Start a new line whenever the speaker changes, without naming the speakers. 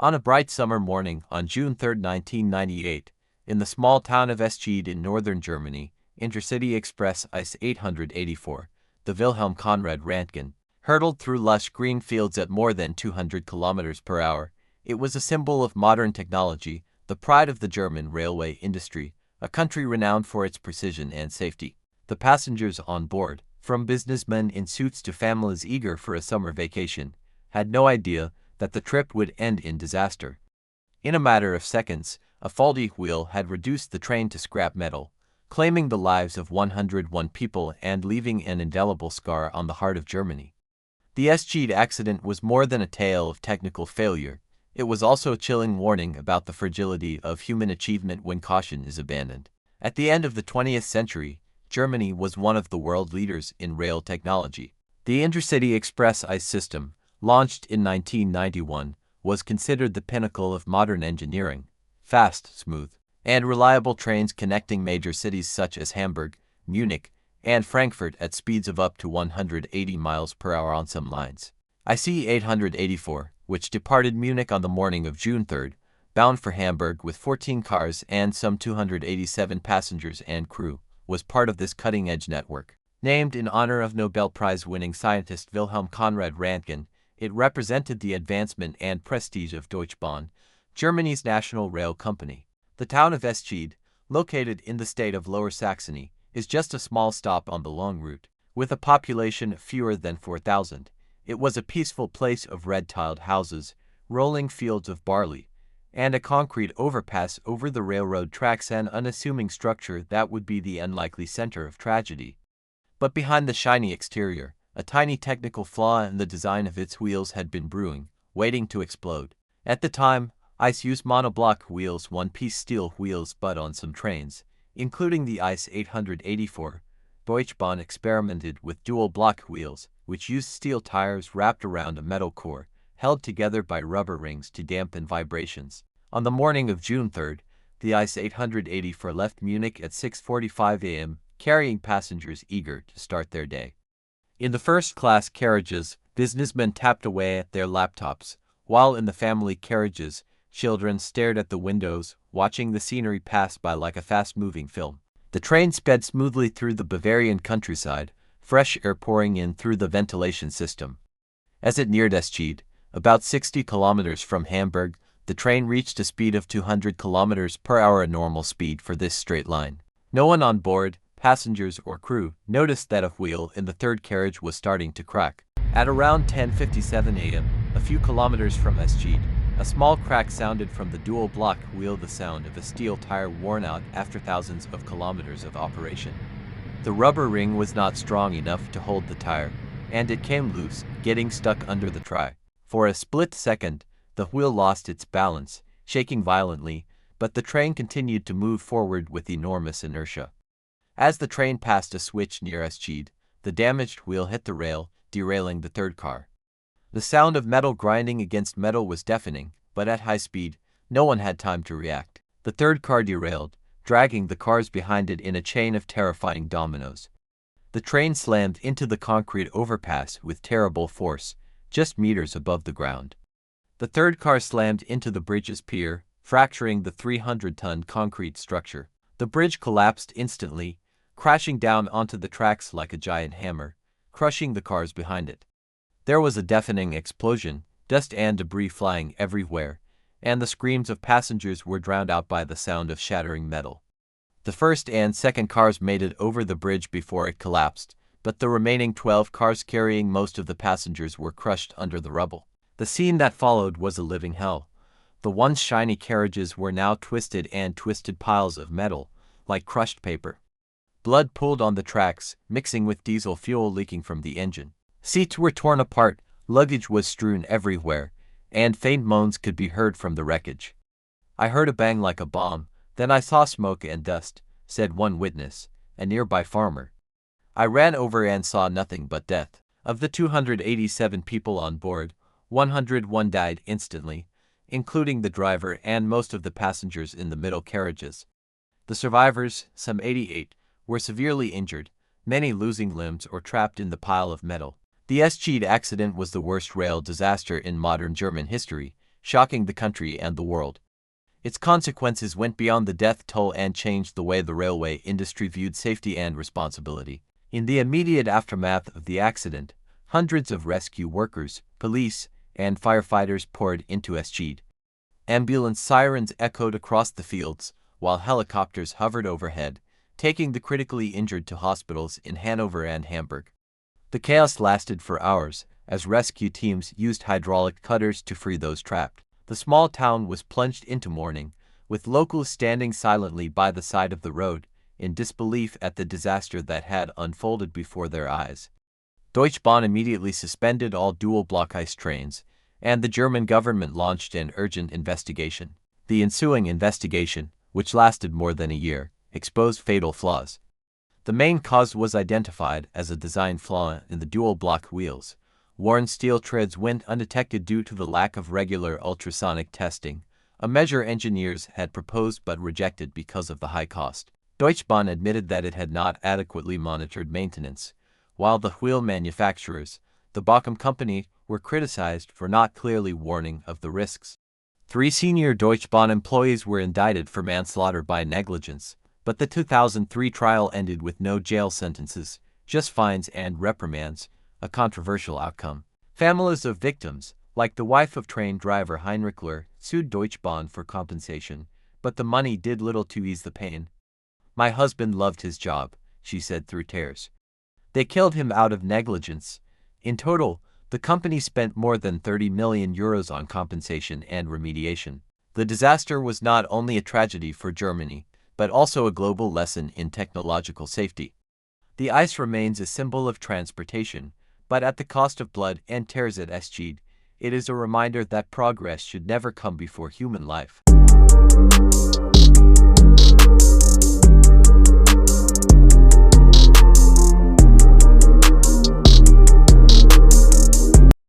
On a bright summer morning on June 3, 1998, in the small town of Eschede in northern Germany, intercity express ICE 884, the Wilhelm Conrad Röntgen, hurtled through lush green fields at more than 200 kilometers per hour. It was a symbol of modern technology, the pride of the German railway industry, a country renowned for its precision and safety. The passengers on board, from businessmen in suits to families eager for a summer vacation, had no idea that the trip would end in disaster. In a matter of seconds, a faulty wheel had reduced the train to scrap metal, claiming the lives of 101 people and leaving an indelible scar on the heart of Germany. The Eschede accident was more than a tale of technical failure. It was also a chilling warning about the fragility of human achievement when caution is abandoned. At the end of the 20th century, Germany was one of the world leaders in rail technology. The Intercity Express ICE system, launched in 1991, was considered the pinnacle of modern engineering. Fast, smooth, and reliable trains connecting major cities such as Hamburg, Munich, and Frankfurt at speeds of up to 180 miles per hour on some lines. ICE 884, which departed Munich on the morning of June 3, bound for Hamburg with 14 cars and some 287 passengers and crew, was part of this cutting-edge network. Named in honor of Nobel Prize-winning scientist Wilhelm Conrad Röntgen, it represented the advancement and prestige of Deutsche Bahn, Germany's national rail company. The town of Eschede, located in the state of Lower Saxony, is just a small stop on the long route. With a population fewer than 4,000, it was a peaceful place of red-tiled houses, rolling fields of barley, and a concrete overpass over the railroad tracks, an unassuming structure that would be the unlikely center of tragedy. But behind the shiny exterior, a tiny technical flaw in the design of its wheels had been brewing, waiting to explode. At the time, ICE used monoblock wheels, one-piece steel wheels, but on some trains, including the ICE 884, Deutsche Bahn experimented with dual-block wheels, which used steel tires wrapped around a metal core, held together by rubber rings to dampen vibrations. On the morning of June 3, the ICE 884 left Munich at 6:45 a.m., carrying passengers eager to start their day. In the first-class carriages, businessmen tapped away at their laptops, while in the family carriages, children stared at the windows, watching the scenery pass by like a fast-moving film. The train sped smoothly through the Bavarian countryside, fresh air pouring in through the ventilation system. As it neared Eschede, about 60 kilometers from Hamburg, the train reached a speed of 200 kilometers per hour, a normal speed for this straight line. No one on board, passengers or crew, noticed that a wheel in the third carriage was starting to crack. At around 10:57 a.m., a few kilometers from Eschede, a small crack sounded from the dual-block wheel, the sound of a steel tire worn out after thousands of kilometers of operation. The rubber ring was not strong enough to hold the tire, and it came loose, getting stuck under the try. For a split second, the wheel lost its balance, shaking violently, but the train continued to move forward with enormous inertia. As the train passed a switch near Eschede, the damaged wheel hit the rail, derailing the third car. The sound of metal grinding against metal was deafening, but at high speed, no one had time to react. The third car derailed, dragging the cars behind it in a chain of terrifying dominoes. The train slammed into the concrete overpass with terrible force, just meters above the ground. The third car slammed into the bridge's pier, fracturing the 300-ton concrete structure. The bridge collapsed instantly, crashing down onto the tracks like a giant hammer, crushing the cars behind it. There was a deafening explosion, dust and debris flying everywhere, and the screams of passengers were drowned out by the sound of shattering metal. The first and second cars made it over the bridge before it collapsed, but the remaining 12 cars carrying most of the passengers were crushed under the rubble. The scene that followed was a living hell. The once shiny carriages were now twisted piles of metal, like crushed paper. Blood pooled on the tracks, mixing with diesel fuel leaking from the engine. Seats were torn apart, luggage was strewn everywhere, and faint moans could be heard from the wreckage. "I heard a bang like a bomb, then I saw smoke and dust," said one witness, a nearby farmer. "I ran over and saw nothing but death." Of the 287 people on board, 101 died instantly, including the driver and most of the passengers in the middle carriages. The survivors, some 88, were severely injured, many losing limbs or trapped in the pile of metal. The Eschede accident was the worst rail disaster in modern German history, shocking the country and the world. Its consequences went beyond the death toll and changed the way the railway industry viewed safety and responsibility. In the immediate aftermath of the accident, hundreds of rescue workers, police, and firefighters poured into Eschede. Ambulance sirens echoed across the fields, while helicopters hovered overhead, taking the critically injured to hospitals in Hanover and Hamburg. The chaos lasted for hours, as rescue teams used hydraulic cutters to free those trapped. The small town was plunged into mourning, with locals standing silently by the side of the road, in disbelief at the disaster that had unfolded before their eyes. Deutsche Bahn immediately suspended all dual-block ice trains, and the German government launched an urgent investigation. The ensuing investigation, which lasted more than a year, exposed fatal flaws. The main cause was identified as a design flaw in the dual-block wheels. Worn steel treads went undetected due to the lack of regular ultrasonic testing, a measure engineers had proposed but rejected because of the high cost. Deutsche Bahn admitted that it had not adequately monitored maintenance, while the wheel manufacturers, the Bochum company, were criticized for not clearly warning of the risks. 3 senior Deutsche Bahn employees were indicted for manslaughter by negligence, but the 2003 trial ended with no jail sentences, just fines and reprimands, a controversial outcome. Families of victims, like the wife of train driver Heinrich Löhr, sued Deutsche Bahn for compensation, but the money did little to ease the pain. "My husband loved his job," she said through tears. "They killed him out of negligence." In total, the company spent more than €30 million on compensation and remediation. The disaster was not only a tragedy for Germany, but also a global lesson in technological safety. The ice remains a symbol of transportation, but at the cost of blood and tears at Eschede, it is a reminder that progress should never come before human life.